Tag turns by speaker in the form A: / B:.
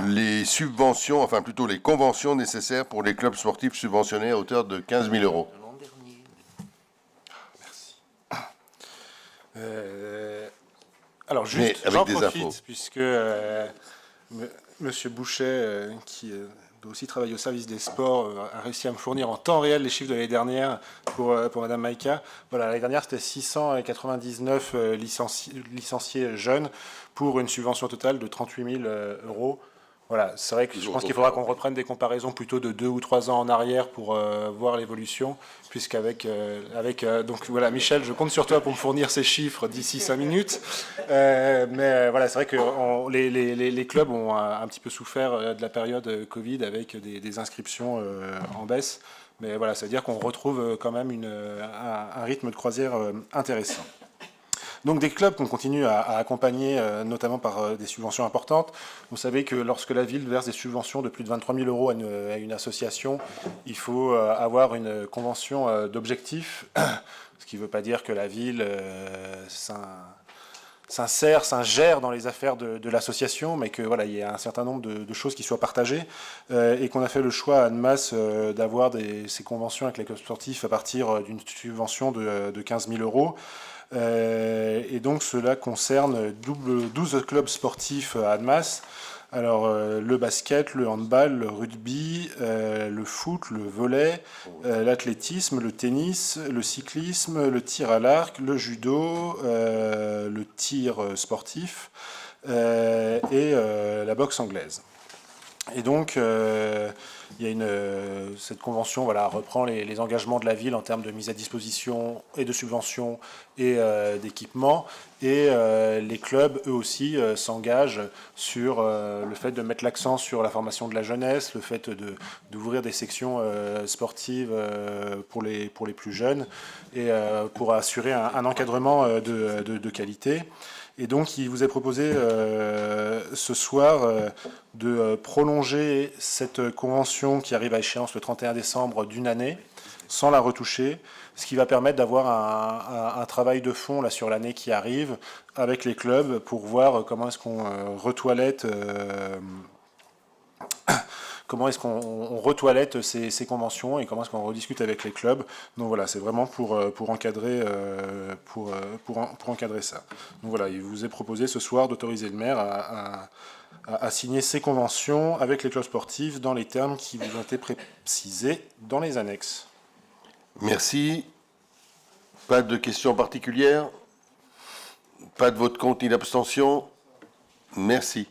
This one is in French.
A: les subventions, enfin plutôt les conventions nécessaires pour les clubs sportifs subventionnés à hauteur de 15 000 euros.
B: Merci. Alors juste, j'en profite, puisque Monsieur Boucher, qui doit aussi travailler au service des sports, a réussi à me fournir en temps réel les chiffres de l'année dernière pour Madame Maïka. Voilà, l'année dernière, c'était 699 licenciés jeunes pour une subvention totale de 38 000 euros. Voilà, c'est vrai que je pense qu'il faudra qu'on reprenne des comparaisons plutôt de 2 ou 3 ans en arrière pour voir l'évolution, puisqu'avec donc voilà, Michel, je compte sur toi pour me fournir ces chiffres d'ici 5 minutes. Mais voilà, c'est vrai que les clubs ont un petit peu souffert de la période Covid avec des inscriptions en baisse. Mais voilà, ça veut dire qu'on retrouve quand même un rythme de croisière intéressant. Donc des clubs qu'on continue à accompagner, notamment par des subventions importantes. Vous savez que lorsque la ville verse des subventions de plus de 23 000 euros à une association, il faut avoir une convention d'objectifs, ce qui ne veut pas dire que la ville s'ingère dans les affaires de l'association, mais que voilà, il y a un certain nombre de choses qui soient partagées, et qu'on a fait le choix à Annemasse d'avoir ces conventions avec les clubs sportifs à partir d'une subvention de 15 000 euros. Et donc cela concerne 12 clubs sportifs à Annemasse. Alors le basket, le handball, le rugby, le foot, le volley, l'athlétisme, le tennis, le cyclisme, le tir à l'arc, le judo, le tir sportif et la boxe anglaise. Et donc, il y a cette convention voilà, reprend les engagements de la ville en termes de mise à disposition et de subventions et d'équipements. Et les clubs, eux aussi, s'engagent sur le fait de mettre l'accent sur la formation de la jeunesse, le fait d'ouvrir des sections sportives pour les plus jeunes et pour assurer un encadrement de qualité. Et donc, il vous est proposé ce soir de prolonger cette convention qui arrive à échéance le 31 décembre d'une année, sans la retoucher, ce qui va permettre d'avoir un travail de fond là, sur l'année qui arrive avec les clubs pour voir comment est-ce qu'on retoilette... comment est-ce qu'on retoilette ces conventions et comment est-ce qu'on rediscute avec les clubs. Donc voilà, c'est vraiment pour encadrer, pour encadrer ça. Donc voilà, il vous est proposé ce soir d'autoriser le maire à signer ces conventions avec les clubs sportifs dans les termes qui vous ont été précisés dans les annexes.
A: Merci. Pas de questions particulières? Pas de vote contre ni d'abstention? Merci.